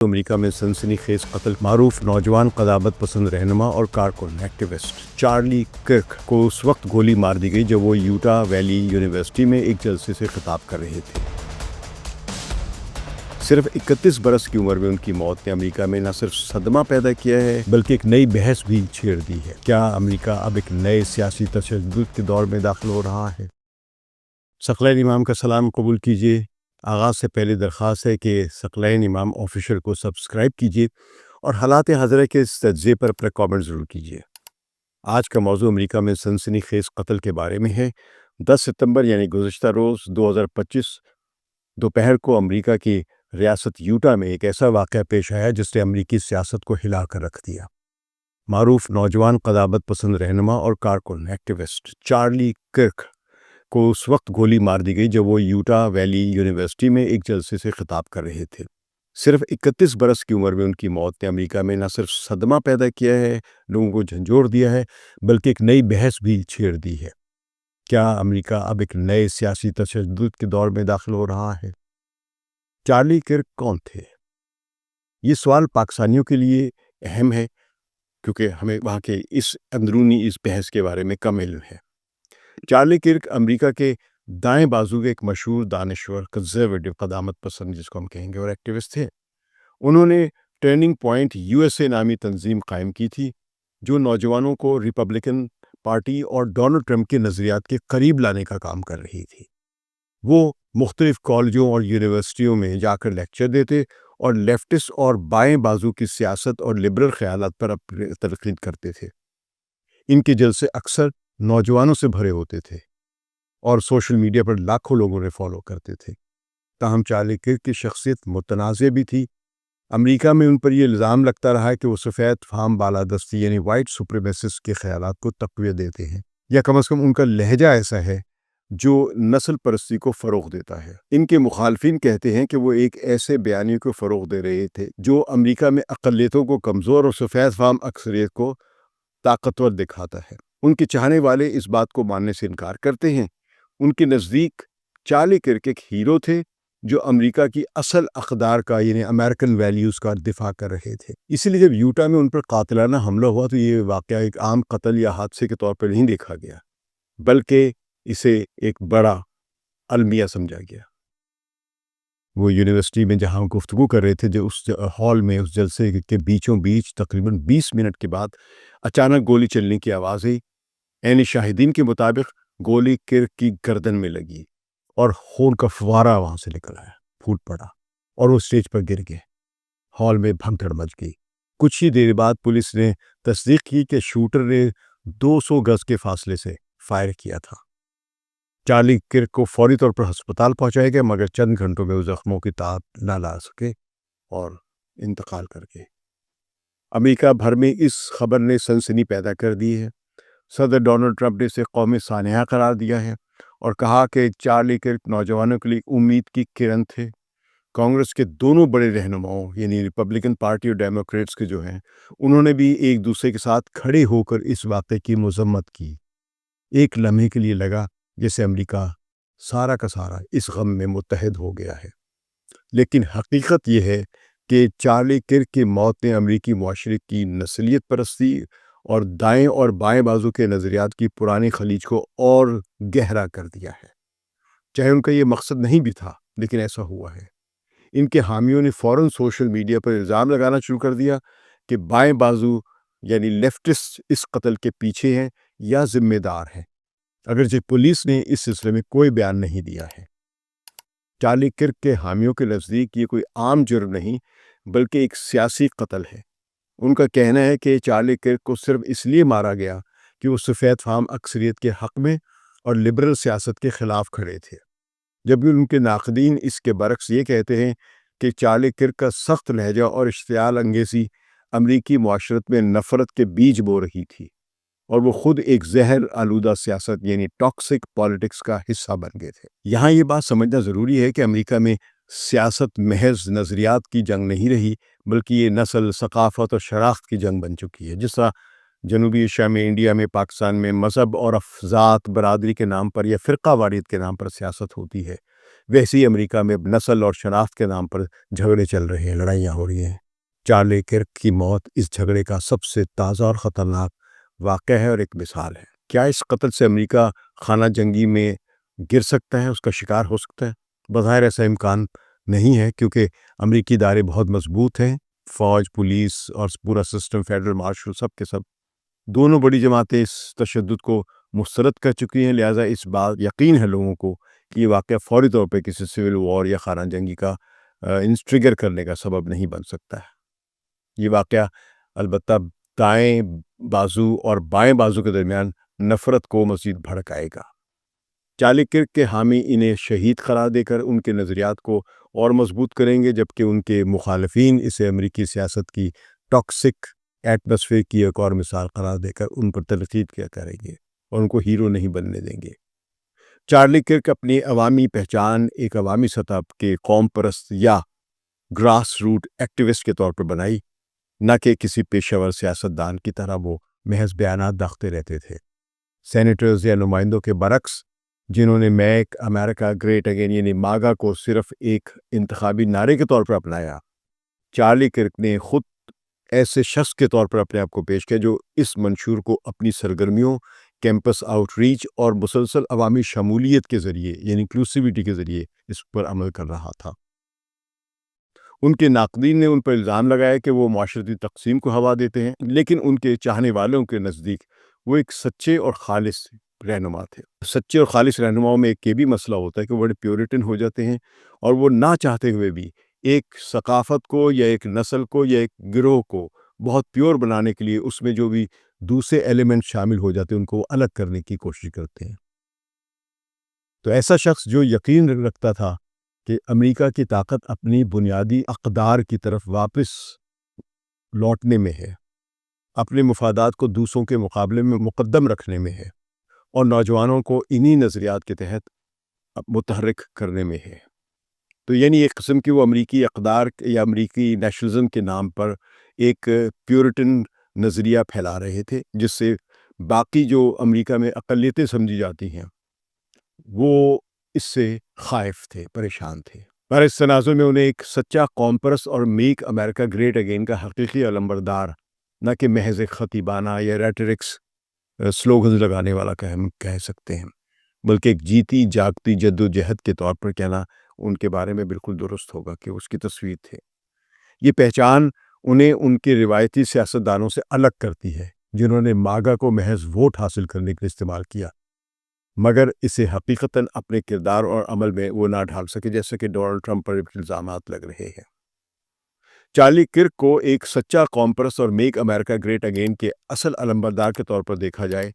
امریکہ میں سنسنی خیز قتل معروف نوجوان قدامت پسند رہنما اور کارکن ایکٹیوسٹ چارلی کرک کو اس وقت گولی مار دی گئی جب وہ یوٹا ویلی یونیورسٹی میں ایک جلسے سے خطاب کر رہے تھے۔ صرف 31 برس کی عمر میں ان کی موت نے امریکہ میں نہ صرف صدمہ پیدا کیا ہے بلکہ ایک نئی بحث بھی چھیڑ دی ہے۔ کیا امریکہ اب ایک نئے سیاسی تشدد کے دور میں داخل ہو رہا ہے؟ ثقلین امام کا سلام قبول کیجیے۔ آغاز سے پہلے درخواست ہے کہ ثقلین امام آفیشل کو سبسکرائب کیجیے اور حالات حاضرہ کے اس تجزیے پر اپنا کامنٹ ضرور کیجیے۔ آج کا موضوع امریکہ میں سنسنی خیز قتل کے بارے میں ہے۔ 10 ستمبر یعنی گزشتہ روز 2025 دوپہر کو امریکہ کی ریاست یوٹا میں ایک ایسا واقعہ پیش آیا جس نے امریکی سیاست کو ہلا کر رکھ دیا۔ معروف نوجوان قدامت پسند رہنما اور کارکن ایکٹیوسٹ چارلی کرک کو اس وقت گولی مار دی گئی جب وہ یوٹا ویلی یونیورسٹی میں ایک جلسے سے خطاب کر رہے تھے۔ صرف 31 برس کی عمر میں ان کی موت نے امریکہ میں نہ صرف صدمہ پیدا کیا ہے، لوگوں کو جھنجھوڑ دیا ہے، بلکہ ایک نئی بحث بھی چھیڑ دی ہے۔ کیا امریکہ اب ایک نئے سیاسی تشدد کے دور میں داخل ہو رہا ہے؟ چارلی کرک کون تھے؟ یہ سوال پاکستانیوں کے لیے اہم ہے کیونکہ ہمیں وہاں کے اس بحث کے بارے میں کم علم ہے۔ چارلی کرک امریکہ کے دائیں بازو کے ایک مشہور دانشور کنزرویٹو قدامت پسند جس کو ہم کہیں گے اور ایکٹیوسٹ تھے۔ انہوں نے ٹرننگ پوائنٹ USA نامی تنظیم قائم کی تھی جو نوجوانوں کو ریپبلکن پارٹی اور ڈونلڈ ٹرمپ کے نظریات کے قریب لانے کا کام کر رہی تھی۔ وہ مختلف کالجوں اور یونیورسٹیوں میں جا کر لیکچر دیتے اور لیفٹسٹ اور بائیں بازو کی سیاست اور لبرل خیالات پر تنقید کرتے تھے۔ ان کے جلسے اکثر نوجوانوں سے بھرے ہوتے تھے اور سوشل میڈیا پر لاکھوں لوگوں نے فالو کرتے تھے۔ تاہم چارلی کرک کی شخصیت متنازع بھی تھی۔ امریکہ میں ان پر یہ الزام لگتا رہا کہ وہ سفید فام بالادستی یعنی وائٹ سپریمیسسٹ کے خیالات کو تقویت دیتے ہیں، یا کم از کم ان کا لہجہ ایسا ہے جو نسل پرستی کو فروغ دیتا ہے۔ ان کے مخالفین کہتے ہیں کہ وہ ایک ایسے بیانیے کو فروغ دے رہے تھے جو امریکہ میں اقلیتوں کو کمزور اور سفید فام اکثریت کو طاقتور دکھاتا ہے۔ ان کے چاہنے والے اس بات کو ماننے سے انکار کرتے ہیں۔ ان کے نزدیک چارلی کرک ایک ہیرو تھے جو امریکہ کی اصل اقدار کا یعنی امریکن ویلیوز کا دفاع کر رہے تھے۔ اسی لیے جب یوٹا میں ان پر قاتلانہ حملہ ہوا تو یہ واقعہ ایک عام قتل یا حادثے کے طور پر نہیں دیکھا گیا بلکہ اسے ایک بڑا المیہ سمجھا گیا۔ وہ یونیورسٹی میں جہاں گفتگو کر رہے تھے جو اس ہال میں اس جلسے کے بیچوں بیچ تقریباً 20 منٹ کے بعد اچانک گولی چلنے کی آواز آئی۔ عین شاہدین کے مطابق گولی کرک کی گردن میں لگی اور خون کا فوارہ وہاں سے نکل آیا، پھوٹ پڑا اور وہ اسٹیج پر گر گئے۔ ہال میں بھگدڑ مچ گئی۔ کچھ ہی دیر بعد پولیس نے تصدیق کی کہ شوٹر نے 200 گز کے فاصلے سے فائر کیا تھا۔ چارلی کرک کو فوری طور پر ہسپتال پہنچایا گیا مگر چند گھنٹوں میں وہ زخموں کی تاب نہ لا سکے اور انتقال کر گئے۔ امریکہ بھر میں اس خبر نے سنسنی پیدا کر دی ہے۔ صدر ڈونلڈ ٹرمپ نے اسے قوم سانحہ قرار دیا ہے اور کہا کہ چارلی کرک نوجوانوں کے لیے امید کی کرن تھے۔ کانگریس کے دونوں بڑے رہنماؤں یعنی ریپبلکن پارٹی اور ڈیموکریٹس کے جو ہیں انہوں نے بھی ایک دوسرے کے ساتھ کھڑے ہو کر اس واقعے کی مذمت کی۔ ایک لمحے کے لیے لگا جیسے امریکہ سارا کا سارا اس غم میں متحد ہو گیا ہے، لیکن حقیقت یہ ہے کہ چارلی کرک کی موت نے امریکی معاشرے کی نسلیت پرستی اور دائیں اور بائیں بازو کے نظریات کی پرانی خلیج کو اور گہرا کر دیا ہے۔ چاہے ان کا یہ مقصد نہیں بھی تھا لیکن ایسا ہوا ہے۔ ان کے حامیوں نے فوراً سوشل میڈیا پر الزام لگانا شروع کر دیا کہ بائیں بازو یعنی لیفٹسٹ اس قتل کے پیچھے ہیں یا ذمہ دار ہیں، اگرچہ پولیس نے اس سلسلے میں کوئی بیان نہیں دیا ہے۔ چارلی کرک کے حامیوں کے نزدیک یہ کوئی عام جرم نہیں بلکہ ایک سیاسی قتل ہے۔ ان کا کہنا ہے کہ چارلی کرک کو صرف اس لیے مارا گیا کہ وہ سفید فام اکثریت کے حق میں اور لبرل سیاست کے خلاف کھڑے تھے، جبکہ ان کے ناقدین اس کے برعکس یہ کہتے ہیں کہ چارلی کرک کا سخت لہجہ اور اشتعال انگیزی امریکی معاشرت میں نفرت کے بیج بو رہی تھی اور وہ خود ایک زہر آلودہ سیاست یعنی ٹاکسک پالیٹکس کا حصہ بن گئے تھے۔ یہاں یہ بات سمجھنا ضروری ہے کہ امریکہ میں سیاست محض نظریات کی جنگ نہیں رہی بلکہ یہ نسل، ثقافت اور شناخت کی جنگ بن چکی ہے۔ جس طرح جنوبی ایشیا میں، انڈیا میں، پاکستان میں مذہب اور افذات برادری کے نام پر یا فرقہ واریت کے نام پر سیاست ہوتی ہے، ویسے ہی امریکہ میں اب نسل اور شناخت کے نام پر جھگڑے چل رہے ہیں، لڑائیاں ہو رہی ہیں۔ چارلی کرک کی موت اس جھگڑے کا سب سے تازہ اور خطرناک واقعہ ہے اور ایک مثال ہے۔ کیا اس قتل سے امریکہ خانہ جنگی میں گر سکتا ہے، اس کا شکار ہو سکتا ہے؟ بظاہر ایسا امکان نہیں ہے، کیونکہ امریکی ادارے بہت مضبوط ہیں۔ فوج، پولیس اور پورا سسٹم، فیڈرل مارشل، سب کے سب دونوں بڑی جماعتیں اس تشدد کو مسترد کر چکی ہیں۔ لہٰذا اس بات یقین ہے لوگوں کو کہ یہ واقعہ فوری طور پہ کسی سول وار یا خانہ جنگی کا انسٹریگر کرنے کا سبب نہیں بن سکتا ہے۔ یہ واقعہ البتہ دائیں بازو اور بائیں بازو کے درمیان نفرت کو مزید بھڑکائے گا۔ چارلی کرک کے حامی انہیں شہید قرار دے کر ان کے نظریات کو اور مضبوط کریں گے، جبکہ ان کے مخالفین اسے امریکی سیاست کی ٹاکسک ایٹماسفیئر کی ایک اور مثال قرار دے کر ان پر تنقید کیا کریں گے اور ان کو ہیرو نہیں بننے دیں گے۔ چارلی کرک اپنی عوامی پہچان ایک عوامی سطح کے قوم پرست یا گراس روٹ ایکٹیوسٹ کے طور پر بنائی، نہ کہ کسی پیشہ ور سیاستدان کی طرح وہ محض بیانات داغتے رہتے تھے۔ سینیٹرز یا نمائندوں کے برعکس، جنہوں نے میک امریکہ گریٹ اگین یعنی ماگا کو صرف ایک انتخابی نعرے کے طور پر اپنایا، چارلی کرک نے خود ایسے شخص کے طور پر اپنے آپ کو پیش کیا جو اس منشور کو اپنی سرگرمیوں، کیمپس آؤٹ ریچ اور مسلسل عوامی شمولیت کے ذریعے یعنی انکلوسیوٹی کے ذریعے اس پر عمل کر رہا تھا۔ ان کے ناقدین نے ان پر الزام لگایا کہ وہ معاشرتی تقسیم کو ہوا دیتے ہیں، لیکن ان کے چاہنے والوں کے نزدیک وہ ایک سچے اور خالص رہنما تھے۔ سچے اور خالص رہنماؤں میں ایک یہ بھی مسئلہ ہوتا ہے کہ وہ بڑے پیورٹن ہو جاتے ہیں، اور وہ نہ چاہتے ہوئے بھی ایک ثقافت کو یا ایک نسل کو یا ایک گروہ کو بہت پیور بنانے کے لیے اس میں جو بھی دوسرے ایلیمنٹ شامل ہو جاتے ہیں ان کو وہ الگ کرنے کی کوشش کرتے ہیں۔ تو ایسا شخص جو یقین رکھتا تھا کہ امریکہ کی طاقت اپنی بنیادی اقدار کی طرف واپس لوٹنے میں ہے، اپنے مفادات کو دوسروں کے مقابلے میں مقدم رکھنے میں ہے، اور نوجوانوں کو انہی نظریات کے تحت متحرک کرنے میں ہے، تو یعنی ایک قسم کی وہ امریکی اقدار یا امریکی نیشنلزم کے نام پر ایک پیورٹن نظریہ پھیلا رہے تھے، جس سے باقی جو امریکہ میں اقلیتیں سمجھی جاتی ہیں وہ اس سے خائف تھے، پریشان تھے۔ پر اس تناظر میں انہیں ایک سچا قوم پرست اور میک امریکہ گریٹ اگین کا حقیقی علمبردار، نہ کہ محض ایک خطیبانہ یا ریٹرکس سلوگنز لگانے والا کہہ سکتے ہیں، بلکہ ایک جیتی جاگتی جد و جہد کے طور پر کہنا ان کے بارے میں بالکل درست ہوگا کہ اس کی تصویر تھے۔ یہ پہچان انہیں ان کے روایتی سیاستدانوں سے الگ کرتی ہے، جنہوں نے ماگا کو محض ووٹ حاصل کرنے کے لیے استعمال کیا، مگر اسے حقیقتاً اپنے کردار اور عمل میں وہ نہ ڈھال سکے، جیسے کہ ڈونلڈ ٹرمپ پر الزامات لگ رہے ہیں۔ چارلی کرک کو ایک سچا قوم پرست اور میک امریکہ گریٹ اگین کے اصل علمبردار کے طور پر دیکھا جائے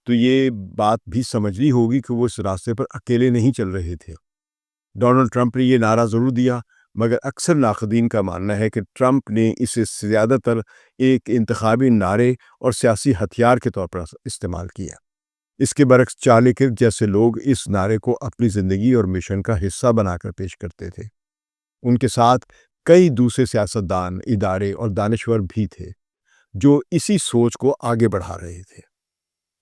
تو یہ بات بھی سمجھنی ہوگی کہ وہ اس راستے پر اکیلے نہیں چل رہے تھے۔ ڈونلڈ ٹرمپ نے یہ نعرہ ضرور دیا، مگر اکثر ناقدین کا ماننا ہے کہ ٹرمپ نے اسے زیادہ تر ایک انتخابی نعرے اور سیاسی ہتھیار کے طور پر استعمال کیا۔ اس کے برعکس چارلی کرک جیسے لوگ اس نعرے کو اپنی زندگی اور مشن کا حصہ بنا کر پیش کرتے تھے۔ ان کے ساتھ کئی دوسرے سیاستدان، ادارے اور دانشور بھی تھے جو اسی سوچ کو آگے بڑھا رہے تھے۔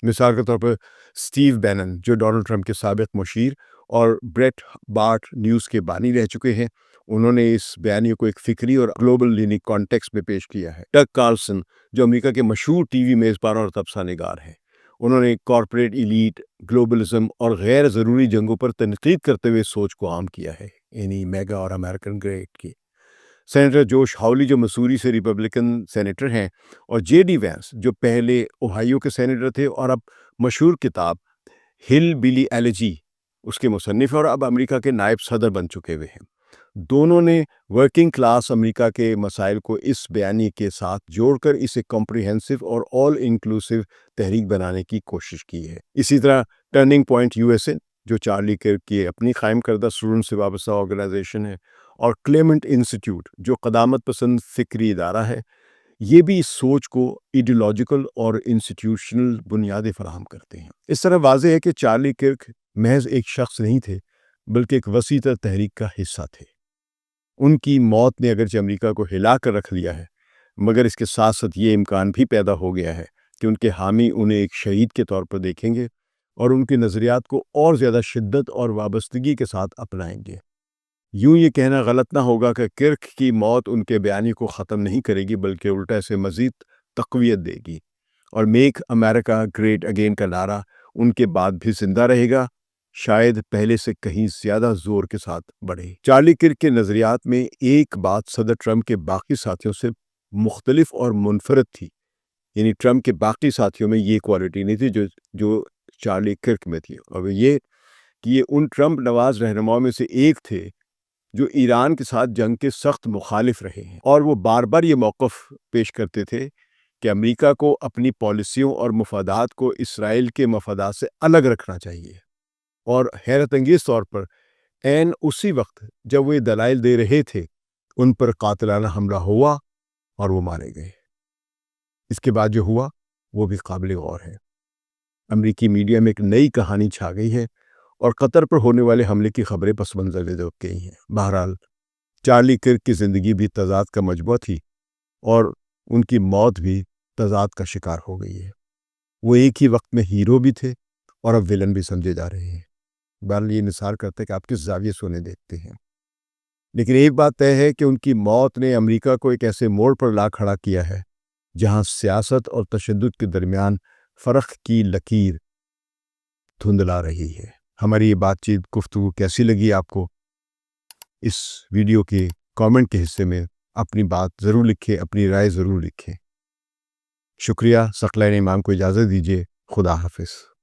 مثال کے طور پر سٹیو بینن، جو ڈونلڈ ٹرمپ کے سابق مشیر اور بریٹ بارٹ نیوز کے بانی رہ چکے ہیں، انہوں نے اس بیانیے کو ایک فکری اور گلوبل کانٹیکسٹ میں پیش کیا ہے۔ ٹگ کارلسن، جو امریکہ کے مشہور ٹی وی میزبان اور تبصرہ نگار ہیں، انہوں نے کارپوریٹ ایلیٹ، گلوبلزم اور غیر ضروری جنگوں پر تنقید کرتے ہوئے سوچ کو عام کیا ہے، یعنی میگا اور امریکن گریٹ کی۔ سینیٹر جوش ہاولی، جو مسوری سے ریپبلکن سینیٹر ہیں، اور جے ڈی وینس، جو پہلے اوہایو کے سینیٹر تھے اور اب مشہور کتاب ہل بلی ایلیجی اس کے مصنف اور اب امریکہ کے نائب صدر بن چکے ہوئے ہیں، دونوں نے ورکنگ کلاس امریکہ کے مسائل کو اس بیانیے کے ساتھ جوڑ کر اسے کمپریہنسو اور آل انکلوسیو تحریک بنانے کی کوشش کی ہے۔ اسی طرح turning point U S A, جو چارلی کرک کی اپنی قائم کردہ اسٹوڈنٹ سے وابستہ آرگنائزیشن ہے، اور کلیمنٹ انسٹیٹیوٹ، جو قدامت پسند فکری ادارہ ہے، یہ بھی اس سوچ کو ایڈیولوجیکل اور انسٹیٹیوشنل بنیادیں فراہم کرتے ہیں۔ اس طرح واضح ہے کہ چارلی کرک محض ایک شخص نہیں تھے، بلکہ ایک وسیع تر تحریک کا حصہ تھے۔ ان کی موت نے اگرچہ امریکہ کو ہلا کر رکھ لیا ہے، مگر اس کے ساتھ ساتھ یہ امکان بھی پیدا ہو گیا ہے کہ ان کے حامی انہیں ایک شہید کے طور پر دیکھیں گے، اور ان کے نظریات کو اور زیادہ شدت اور وابستگی کے ساتھ اپنائیں گے۔ یوں یہ کہنا غلط نہ ہوگا کہ کرک کی موت ان کے بیانی کو ختم نہیں کرے گی، بلکہ الٹا اسے مزید تقویت دے گی، اور میک امریکہ گریٹ اگین کا نعرہ ان کے بعد بھی زندہ رہے گا، شاید پہلے سے کہیں زیادہ زور کے ساتھ بڑھے۔ چارلی کرک کے نظریات میں ایک بات صدر ٹرمپ کے باقی ساتھیوں سے مختلف اور منفرد تھی، یعنی ٹرمپ کے باقی ساتھیوں میں یہ کوالٹی نہیں تھی جو چارلی کرک میں تھی، اور یہ کہ یہ ان ٹرمپ نواز رہنماؤں میں سے ایک تھے جو ایران کے ساتھ جنگ کے سخت مخالف رہے ہیں، اور وہ بار بار یہ موقف پیش کرتے تھے کہ امریکہ کو اپنی پالیسیوں اور مفادات کو اسرائیل کے مفادات سے الگ رکھنا چاہیے۔ اور حیرت انگیز طور پر عین اسی وقت جب وہ یہ دلائل دے رہے تھے، ان پر قاتلانہ حملہ ہوا اور وہ مارے گئے۔ اس کے بعد جو ہوا وہ بھی قابل غور ہے۔ امریکی میڈیا میں ایک نئی کہانی چھا گئی ہے اور قطر پر ہونے والے حملے کی خبریں پس منظر لے گئی ہیں۔ بہرحال چارلی کرک کی زندگی بھی تضاد کا مجموعہ تھی، اور ان کی موت بھی تضاد کا شکار ہو گئی ہے۔ وہ ایک ہی وقت میں ہیرو بھی تھے اور اب ویلن بھی سمجھے جا رہے ہیں۔ بہرحال یہ انحصار کرتا ہے کہ آپ کس زاویے سے انہیں دیکھتے ہیں، لیکن ایک بات طے ہے کہ ان کی موت نے امریکہ کو ایک ایسے موڑ پر لا کھڑا کیا ہے جہاں سیاست اور تشدد کے درمیان فرق کی لکیر دھندلا رہی ہے۔ ہماری یہ بات چیت گفتگو کیسی لگی آپ کو؟ اس ویڈیو کے کامنٹ کے حصے میں اپنی بات ضرور لکھیں، اپنی رائے ضرور لکھیں۔ شکریہ۔ ثقلین امام کو اجازت دیجیے۔ خدا حافظ۔